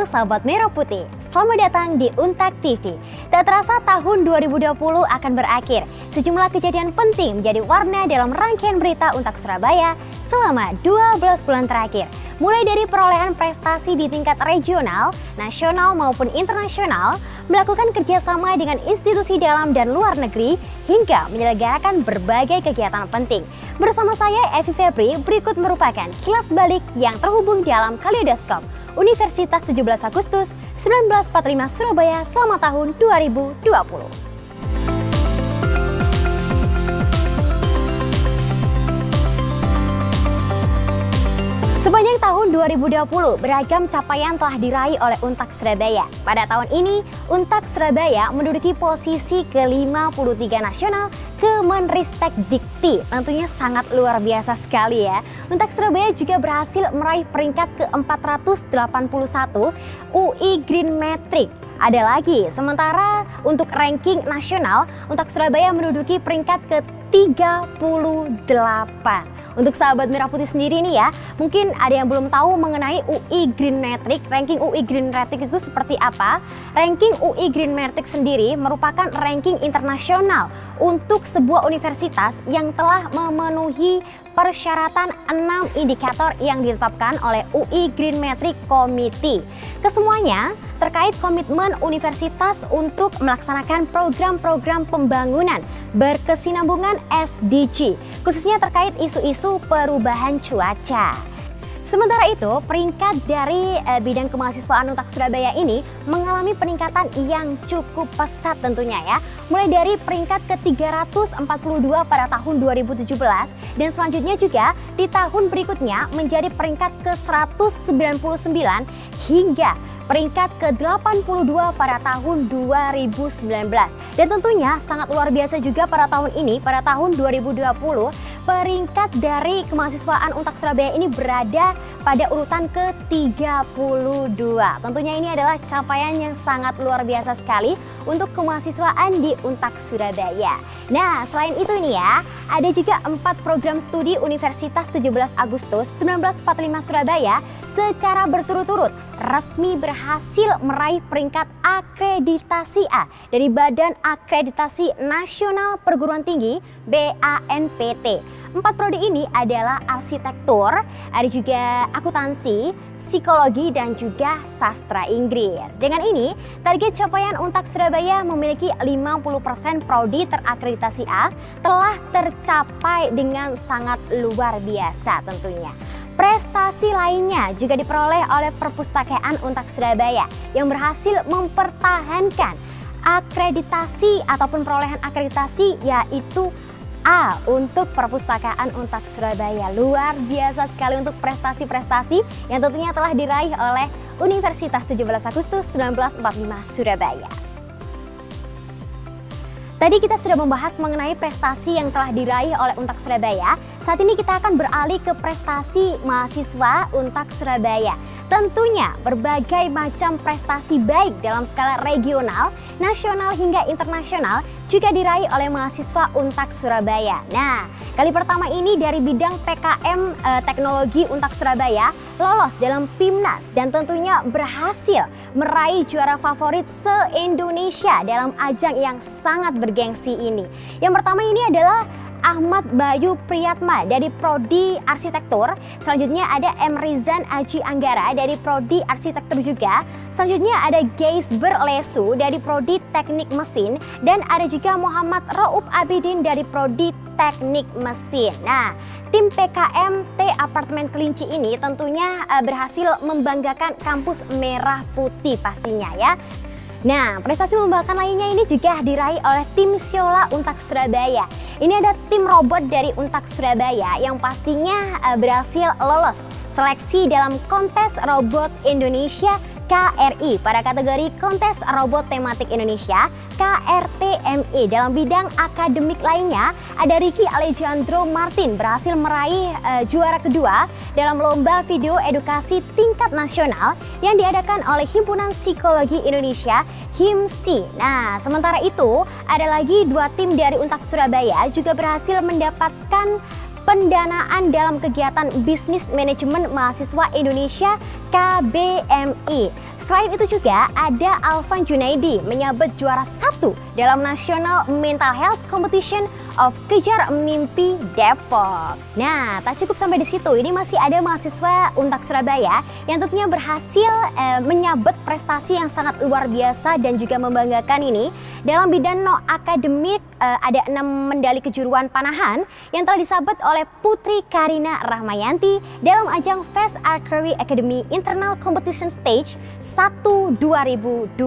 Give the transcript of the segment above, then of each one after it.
Halo sahabat Merah Putih, selamat datang di Untak TV. Tak terasa tahun 2020 akan berakhir. Sejumlah kejadian penting menjadi warna dalam rangkaian berita Untak Surabaya selama 12 bulan terakhir. Mulai dari perolehan prestasi di tingkat regional, nasional maupun internasional, melakukan kerjasama dengan institusi dalam dan luar negeri, hingga menyelenggarakan berbagai kegiatan penting. Bersama saya Evi Febri, berikut merupakan kilas balik yang terhubung dalam kaleidoskop Universitas 17 Agustus 1945 Surabaya selama tahun 2020. Sepanjang tahun 2020, beragam capaian telah diraih oleh Untak Surabaya. Pada tahun ini, Untak Surabaya menduduki posisi ke-53 nasional Kemenristek Dikti. Tentunya sangat luar biasa sekali ya. Untak Surabaya juga berhasil meraih peringkat ke-481 UI Green Metric. Ada lagi, sementara untuk ranking nasional, Untak Surabaya menduduki peringkat ke-38. Untuk sahabat Merah Putih sendiri nih ya, mungkin ada yang belum tahu mengenai UI Green Metric. Ranking UI Green Metric itu seperti apa? Ranking UI Green Metric sendiri merupakan ranking internasional untuk sebuah universitas yang telah memenuhi persyaratan 6 indikator yang ditetapkan oleh UI Green Metric Committee. Kesemuanya terkait komitmen universitas untuk melaksanakan program-program pembangunan berkesinambungan SDG, khususnya terkait isu-isu perubahan cuaca. Sementara itu, peringkat dari bidang kemahasiswaan Untak Surabaya ini mengalami peningkatan yang cukup pesat tentunya ya. Mulai dari peringkat ke-342 pada tahun 2017 dan selanjutnya juga di tahun berikutnya menjadi peringkat ke-199 hingga peringkat ke-82 pada tahun 2019. Dan tentunya sangat luar biasa juga pada tahun ini, pada tahun 2020, peringkat dari kemahasiswaan Untak Surabaya ini berada pada urutan ke-32. Tentunya ini adalah capaian yang sangat luar biasa sekali untuk kemahasiswaan di Untak Surabaya. Nah, selain itu nih ya, ada juga 4 program studi Universitas 17 Agustus 1945 Surabaya secara berturut-turut resmi berhasil meraih peringkat akreditasi A dari Badan Akreditasi Nasional Perguruan Tinggi BANPT. 4 prodi ini adalah arsitektur, ada juga akuntansi, psikologi, dan juga sastra Inggris. Dengan ini, target capaian Untak Surabaya memiliki 50% prodi terakreditasi A telah tercapai dengan sangat luar biasa tentunya. Prestasi lainnya juga diperoleh oleh Perpustakaan Untak Surabaya yang berhasil mempertahankan akreditasi ataupun perolehan akreditasi yaitu A untuk Perpustakaan Untak Surabaya. Luar biasa sekali untuk prestasi-prestasi yang tentunya telah diraih oleh Universitas 17 Agustus 1945 Surabaya. Tadi kita sudah membahas mengenai prestasi yang telah diraih oleh Untak Surabaya. Saat ini kita akan beralih ke prestasi mahasiswa Untak Surabaya. Tentunya berbagai macam prestasi baik dalam skala regional, nasional hingga internasional juga diraih oleh mahasiswa Untak Surabaya. Nah, kali pertama ini dari bidang PKM Teknologi Untak Surabaya lolos dalam PIMNAS dan tentunya berhasil meraih juara favorit se-Indonesia dalam ajang yang sangat bergengsi ini. Yang pertama ini adalah Ahmad Bayu Priyatma dari Prodi Arsitektur. Selanjutnya ada M. Rizan Aji Anggara dari Prodi Arsitektur juga. Selanjutnya ada Geisber Lesu dari Prodi Teknik Mesin. Dan ada juga Muhammad Raup Abidin dari Prodi Teknik Mesin. Nah, tim PKM T Apartemen Kelinci ini tentunya berhasil membanggakan kampus Merah Putih pastinya ya. Nah, prestasi membanggakan lainnya ini juga diraih oleh tim Siola Untak Surabaya. Ini ada tim robot dari Untak Surabaya yang pastinya berhasil lolos seleksi dalam kontes robot Indonesia KRI pada kategori kontes robot tematik Indonesia KRTMI. Dalam bidang akademik lainnya, ada Ricky Alejandro Martin berhasil meraih juara kedua dalam lomba video edukasi tingkat nasional yang diadakan oleh Himpunan Psikologi Indonesia HIMSI. Nah, sementara itu ada lagi 2 tim dari Untak Surabaya juga berhasil mendapatkan pendanaan dalam kegiatan Bisnis Manajemen Mahasiswa Indonesia KBMI. Selain itu juga ada Alvan Junaidi menyabet juara 1 dalam National Mental Health Competition of Kejar Mimpi Depok. Nah, tak cukup sampai di situ. Ini masih ada mahasiswa Untak Surabaya yang tentunya berhasil menyabet prestasi yang sangat luar biasa dan juga membanggakan ini. Dalam bidang akademik ada 6 medali kejuruan panahan yang telah disabet oleh Putri Karina Rahmayanti dalam ajang Fast Archery Academy Internal Competition Stage 1 2020.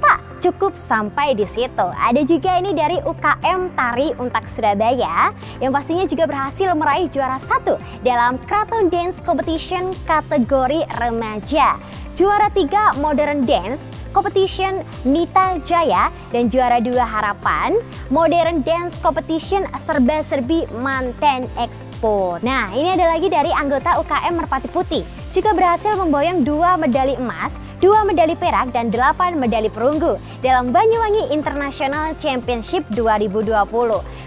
Tak cukup sampai di situ. Ada juga ini dari UKM Tari Untak Surabaya yang pastinya juga berhasil meraih juara 1 dalam Kraton Dance Competition kategori remaja. Juara 3 Modern Dance Competition Nita Jaya dan juara 2 Harapan Modern Dance Competition Serba Serbi Manten Expo. Nah, ini ada lagi dari anggota UKM Merpati Putih, juga berhasil memboyong 2 medali emas, 2 medali perak dan 8 medali perunggu dalam Banyuwangi International Championship 2020.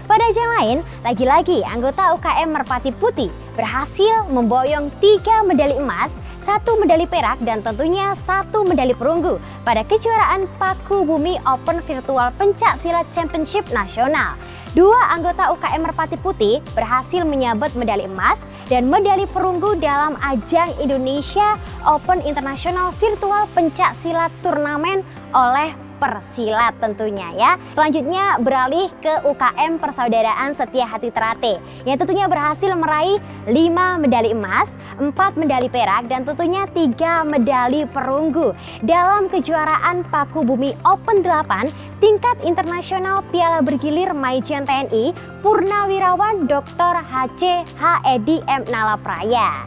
Pada ajang lain, lagi-lagi anggota UKM Merpati Putih berhasil memboyong 3 medali emas, 1 medali perak dan tentunya 1 medali perunggu pada kejuaraan Paku Bumi Open Virtual Pencak Silat Championship Nasional. 2 anggota UKM Merpati Putih berhasil menyabet medali emas dan medali perunggu dalam ajang Indonesia Open International Virtual Pencak Silat Turnamen oleh Persilat tentunya ya. Selanjutnya beralih ke UKM Persaudaraan Setia Hati Terate yang tentunya berhasil meraih 5 medali emas, 4 medali perak dan tentunya 3 medali perunggu dalam kejuaraan Paku Bumi Open 8 tingkat internasional Piala Bergilir Maijen TNI Purnawirawan Dr. H.C. Edi M. Nalapraya.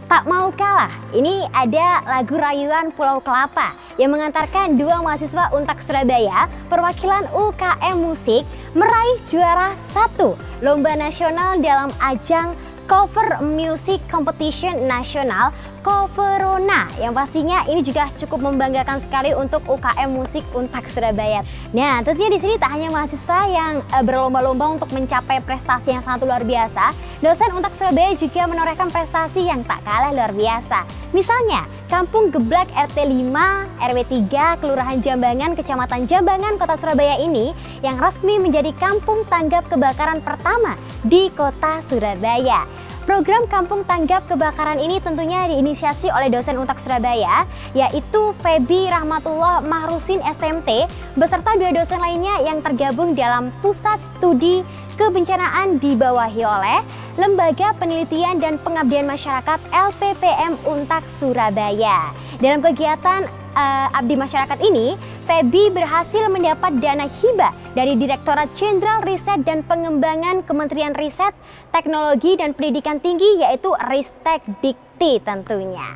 Tak mau kalah, ini ada lagu Rayuan Pulau Kelapa yang mengantarkan 2 mahasiswa Untak Surabaya perwakilan UKM Musik meraih juara 1 lomba nasional dalam ajang Cover Music Competition Nasional Coverona yang pastinya ini juga cukup membanggakan sekali untuk UKM Musik Untak Surabaya. Nah, tentunya di sini tak hanya mahasiswa yang berlomba-lomba untuk mencapai prestasi yang sangat luar biasa, dosen Untak Surabaya juga menorehkan prestasi yang tak kalah luar biasa. Misalnya, Kampung Geblak RT 5 RW 3 Kelurahan Jambangan Kecamatan Jambangan Kota Surabaya ini yang resmi menjadi kampung tanggap kebakaran pertama di Kota Surabaya. Program Kampung Tanggap Kebakaran ini tentunya diinisiasi oleh dosen Untak Surabaya, yaitu Febi Rahmatullah Mahrusin STMT, beserta 2 dosen lainnya yang tergabung dalam Pusat Studi Kebencanaan dibawahi oleh Lembaga Penelitian dan Pengabdian Masyarakat LPPM Untak Surabaya. Dalam kegiatan Abdi Masyarakat ini, Febi berhasil mendapat dana hibah dari Direktorat Jenderal Riset dan Pengembangan Kementerian Riset, Teknologi dan Pendidikan Tinggi yaitu Ristek Dikti tentunya.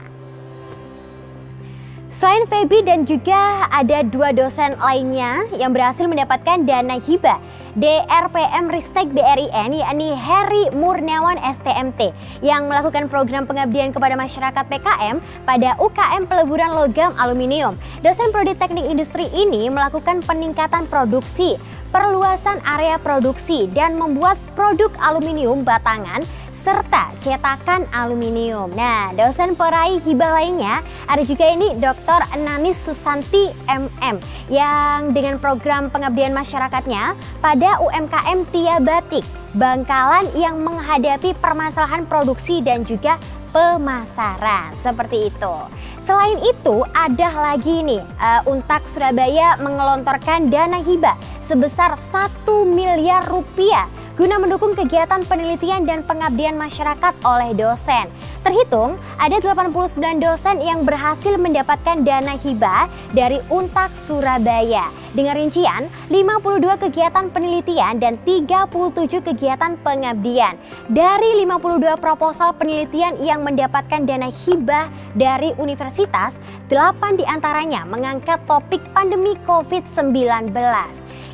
Selain Febi dan juga ada 2 dosen lainnya yang berhasil mendapatkan dana hibah DRPM Ristek BRIN yakni Heri Murniawan STMT yang melakukan program pengabdian kepada masyarakat PKM pada UKM Peleburan Logam Aluminium. Dosen Prodi Teknik Industri ini melakukan peningkatan produksi, perluasan area produksi dan membuat produk aluminium batangan serta cetakan aluminium. Nah, dosen peraih hibah lainnya ada juga ini Dr. Nanis Susanti MM yang dengan program pengabdian masyarakatnya pada UMKM Tia Batik Bangkalan yang menghadapi permasalahan produksi dan juga pemasaran seperti itu. Selain itu ada lagi nih Untak Surabaya mengelontorkan dana hibah sebesar 1 miliar rupiah guna mendukung kegiatan penelitian dan pengabdian masyarakat oleh dosen. Terhitung ada 89 dosen yang berhasil mendapatkan dana hibah dari Untak Surabaya dengan rincian 52 kegiatan penelitian dan 37 kegiatan pengabdian. Dari 52 proposal penelitian yang mendapatkan dana hibah dari universitas, 8 diantaranya mengangkat topik pandemi COVID-19.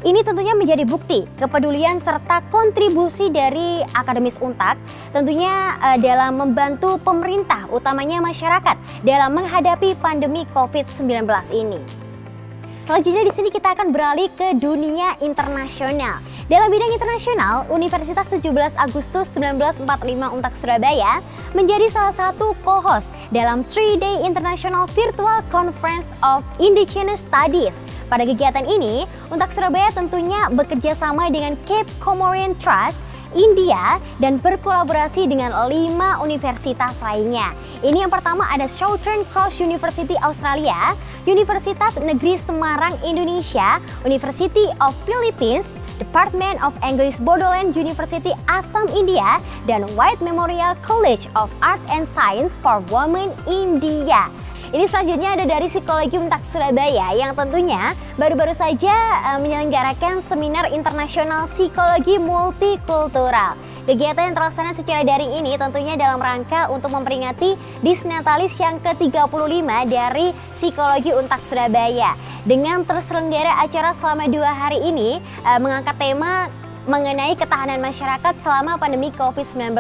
Ini tentunya menjadi bukti kepedulian serta kontribusi dari akademis Untak tentunya dalam membantu pemerintah utamanya masyarakat dalam menghadapi pandemi COVID-19 ini. Selanjutnya di sini kita akan beralih ke dunia internasional. Dalam bidang internasional, Universitas 17 Agustus 1945 Untak Surabaya menjadi salah satu co-host dalam 3-day International Virtual Conference of Indigenous Studies. Pada kegiatan ini, Untak Surabaya tentunya bekerja sama dengan Cape Comorian Trust, India, dan berkolaborasi dengan 5 universitas lainnya. Ini yang pertama ada Southern Cross University Australia, Universitas Negeri Semarang Indonesia, University of Philippines, Department of English Bodoland University Assam India, dan White Memorial College of Art and Science for Women India. Ini selanjutnya ada dari Psikologi Untak Surabaya yang tentunya baru-baru saja menyelenggarakan seminar internasional psikologi multikultural. Kegiatan yang terlaksana secara daring ini tentunya dalam rangka untuk memperingati Disnatalis yang ke-35 dari Psikologi Untak Surabaya. Dengan terselenggara acara selama 2 hari ini mengangkat tema mengenai ketahanan masyarakat selama pandemi COVID-19.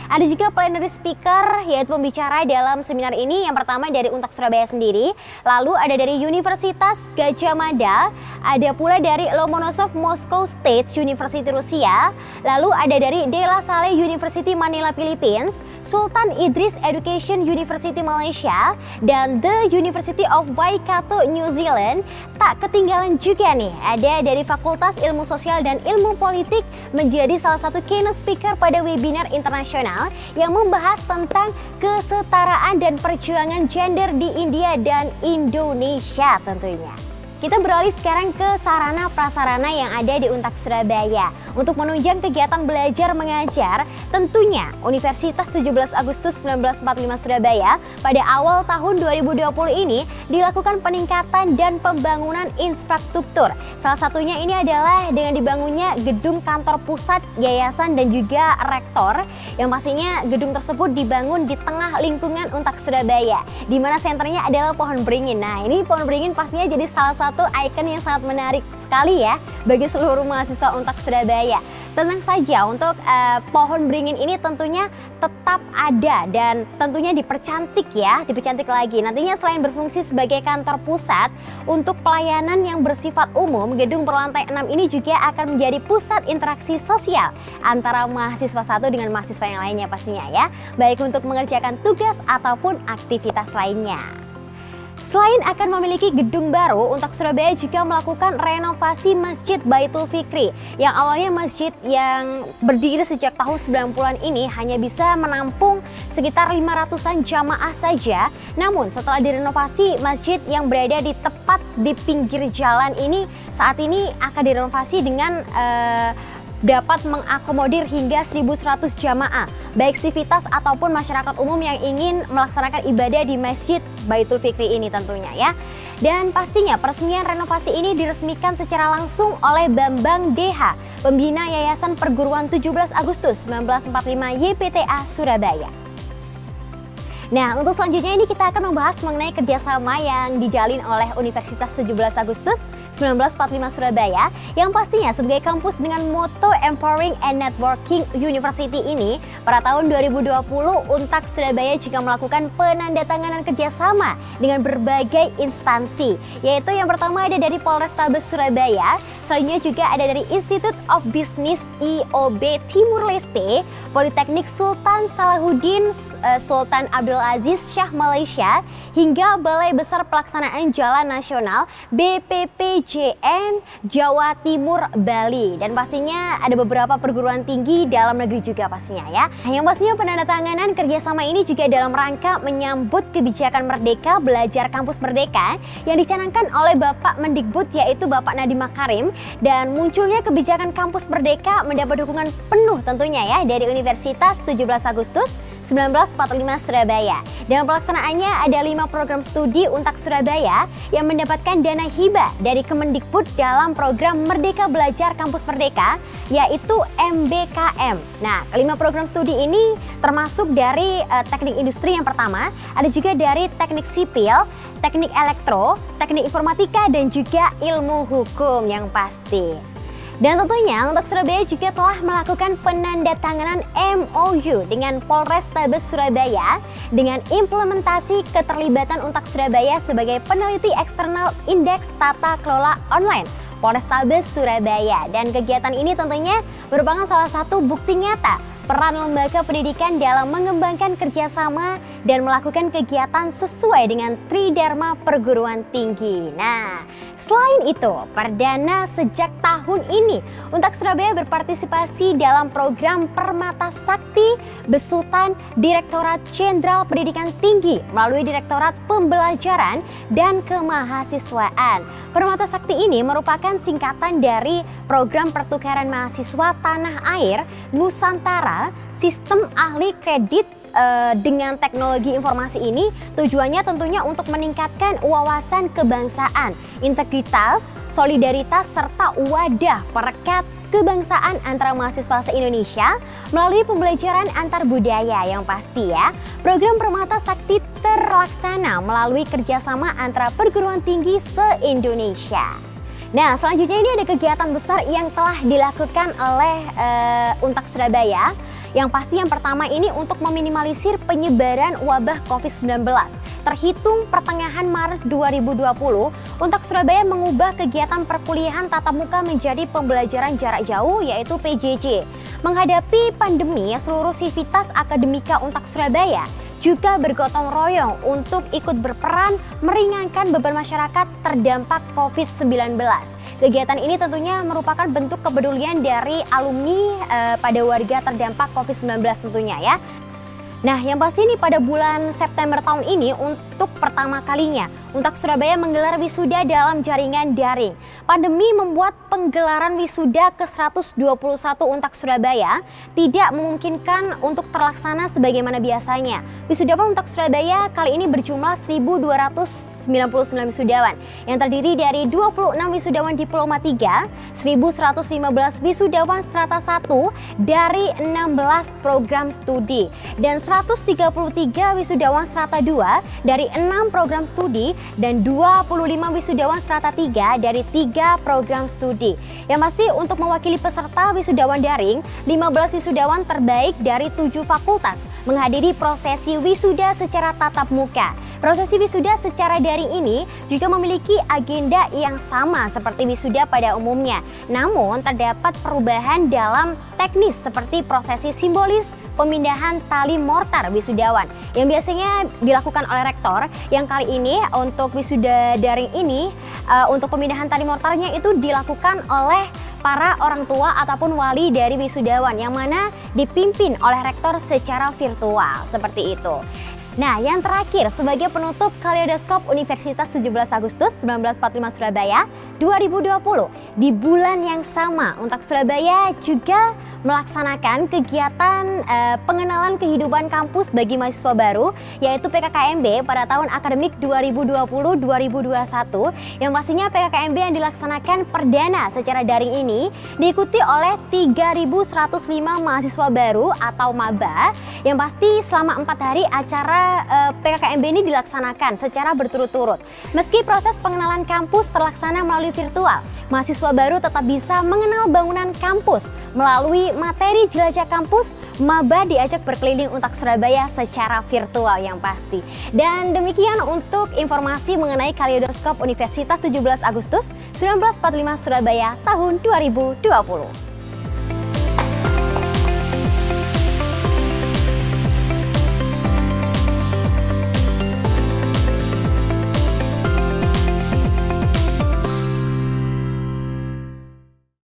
Ada juga plenary speaker yaitu pembicara dalam seminar ini yang pertama dari Untak Surabaya sendiri, lalu ada dari Universitas Gajah Mada, ada pula dari Lomonosov Moscow State University Rusia, lalu ada dari De La Salle University Manila Philippines, Sultan Idris Education University Malaysia, dan The University of Waikato New Zealand. Tak ketinggalan juga nih, ada dari Fakultas Ilmu Sosial dan Ilmu Politik menjadi salah satu keynote speaker pada webinar internasional yang membahas tentang kesetaraan dan perjuangan gender di India dan Indonesia tentunya. Kita beralih sekarang ke sarana prasarana yang ada di Untak Surabaya. Untuk menunjang kegiatan belajar mengajar, tentunya Universitas 17 Agustus 1945 Surabaya pada awal tahun 2020 ini dilakukan peningkatan dan pembangunan infrastruktur. Salah satunya ini adalah dengan dibangunnya gedung kantor pusat, yayasan, dan juga rektor, yang pastinya gedung tersebut dibangun di tengah lingkungan Untak Surabaya, di mana senternya adalah pohon beringin. Nah, ini pohon beringin pastinya jadi salah satu ikon yang sangat menarik sekali ya bagi seluruh mahasiswa Untak Surabaya. Tenang saja, untuk pohon beringin ini tentunya tetap ada dan tentunya dipercantik ya, dipercantik lagi. Nantinya selain berfungsi sebagai kantor pusat untuk pelayanan yang bersifat umum, gedung berlantai 6 ini juga akan menjadi pusat interaksi sosial antara mahasiswa satu dengan mahasiswa yang lainnya pastinya ya, baik untuk mengerjakan tugas ataupun aktivitas lainnya. Selain akan memiliki gedung baru, Untak Surabaya juga melakukan renovasi Masjid Baitul Fikri yang awalnya masjid yang berdiri sejak tahun 90-an ini hanya bisa menampung sekitar 500-an jamaah saja. Namun setelah direnovasi, masjid yang berada di tepat di pinggir jalan ini saat ini akan direnovasi dengan dapat mengakomodir hingga 1.100 jamaah, baik sivitas ataupun masyarakat umum yang ingin melaksanakan ibadah di Masjid Baitul Fikri ini tentunya ya. Dan pastinya peresmian renovasi ini diresmikan secara langsung oleh Bambang DH, pembina Yayasan Perguruan 17 Agustus 1945 YPTA Surabaya. Nah, untuk selanjutnya ini kita akan membahas mengenai kerjasama yang dijalin oleh Universitas 17 Agustus 1945 Surabaya yang pastinya sebagai kampus dengan moto Empowering and Networking University ini pada tahun 2020 Untak Surabaya juga melakukan penandatanganan kerjasama dengan berbagai instansi, yaitu yang pertama ada dari Polrestabes Surabaya, selanjutnya juga ada dari Institute of Business IOB Timur Leste, Politeknik Sultan Salahuddin Sultan Abdul Aziz Shah Malaysia, hingga Balai Besar Pelaksanaan Jalan Nasional BPPJN Jawa Timur Bali. Dan pastinya ada beberapa perguruan tinggi dalam negeri juga pastinya ya. Yang pastinya penandatanganan kerjasama ini juga dalam rangka menyambut kebijakan Merdeka Belajar Kampus Merdeka yang dicanangkan oleh Bapak Mendikbud yaitu Bapak Nadiem Makarim, dan munculnya kebijakan Kampus Merdeka mendapat dukungan penuh tentunya ya dari Universitas 17 Agustus 1945 Surabaya. Dalam pelaksanaannya ada 5 program studi Untak Surabaya yang mendapatkan dana hibah dari Kemendikbud dalam program Merdeka Belajar Kampus Merdeka yaitu MBKM. Nah, kelima program studi ini termasuk dari teknik industri yang pertama, ada juga dari teknik sipil, teknik elektro, teknik informatika, dan juga ilmu hukum yang pasti. Dan tentunya untuk Surabaya juga telah melakukan penandatanganan MOU dengan Polrestabes Surabaya dengan implementasi keterlibatan Untak Surabaya sebagai peneliti eksternal Indeks Tata Kelola Online Polrestabes Surabaya. Dan kegiatan ini tentunya merupakan salah satu bukti nyata peran lembaga pendidikan dalam mengembangkan kerjasama dan melakukan kegiatan sesuai dengan Tridharma Perguruan Tinggi. Nah, selain itu, perdana sejak tahun ini, Untak Surabaya berpartisipasi dalam program Permata Sakti besutan Direktorat Jenderal Pendidikan Tinggi melalui Direktorat Pembelajaran dan Kemahasiswaan. Permata Sakti ini merupakan singkatan dari Program Pertukaran Mahasiswa Tanah Air Nusantara. Sistem ahli kredit dengan teknologi informasi ini tujuannya tentunya untuk meningkatkan wawasan kebangsaan, integritas, solidaritas, serta wadah perekat kebangsaan antara mahasiswa se-Indonesia melalui pembelajaran antar budaya yang pasti ya. Program Permata Sakti terlaksana melalui kerjasama antara perguruan tinggi se-Indonesia. Nah, selanjutnya ini ada kegiatan besar yang telah dilakukan oleh Untak Surabaya. Yang pasti yang pertama ini untuk meminimalisir penyebaran wabah COVID-19. Terhitung pertengahan Maret 2020, Untak Surabaya mengubah kegiatan perkuliahan tatap muka menjadi pembelajaran jarak jauh yaitu PJJ. Menghadapi pandemi, seluruh sivitas akademika Untak Surabaya juga bergotong royong untuk ikut berperan meringankan beban masyarakat terdampak COVID-19. Kegiatan ini tentunya merupakan bentuk kepedulian dari alumni pada warga terdampak COVID-19 tentunya ya. Nah, yang pasti ini pada bulan September tahun ini untuk pertama kalinya Untak Surabaya menggelar wisuda dalam jaringan daring. Pandemi membuat penggelaran wisuda ke-121 Untak Surabaya tidak memungkinkan untuk terlaksana sebagaimana biasanya. Wisudawan Untak Surabaya kali ini berjumlah 1.299 wisudawan yang terdiri dari 26 wisudawan diploma 3, 1.115 wisudawan strata 1 dari 16 program studi dan 133 wisudawan strata 2 dari 6 program studi dan 25 wisudawan strata 3 dari 3 program studi. Yang pasti untuk mewakili peserta wisudawan daring, 15 wisudawan terbaik dari 7 fakultas menghadiri prosesi wisuda secara tatap muka. Prosesi wisuda secara daring ini juga memiliki agenda yang sama seperti wisuda pada umumnya. Namun terdapat perubahan dalam teknis seperti prosesi simbolis pemindahan tali mortar wisudawan yang biasanya dilakukan oleh rektor. Yang kali ini untuk wisuda daring ini untuk pemindahan tali mortarnya itu dilakukan oleh para orang tua ataupun wali dari wisudawan yang mana dipimpin oleh rektor secara virtual seperti itu. Nah, yang terakhir sebagai penutup Kaleidoskop Universitas 17 Agustus 1945 Surabaya 2020, di bulan yang sama Untak Surabaya juga melaksanakan kegiatan pengenalan kehidupan kampus bagi mahasiswa baru yaitu PKKMB pada tahun akademik 2020-2021 yang pastinya PKKMB yang dilaksanakan perdana secara daring ini diikuti oleh 3.105 mahasiswa baru atau maba yang pasti selama 4 hari acara PKKMB ini dilaksanakan secara berturut-turut. Meski proses pengenalan kampus terlaksana melalui virtual, mahasiswa baru tetap bisa mengenal bangunan kampus melalui materi jelajah kampus. Maba diajak berkeliling Untak Surabaya secara virtual yang pasti. Dan demikian untuk informasi mengenai Kaleidoskop Universitas 17 Agustus 1945 Surabaya tahun 2020.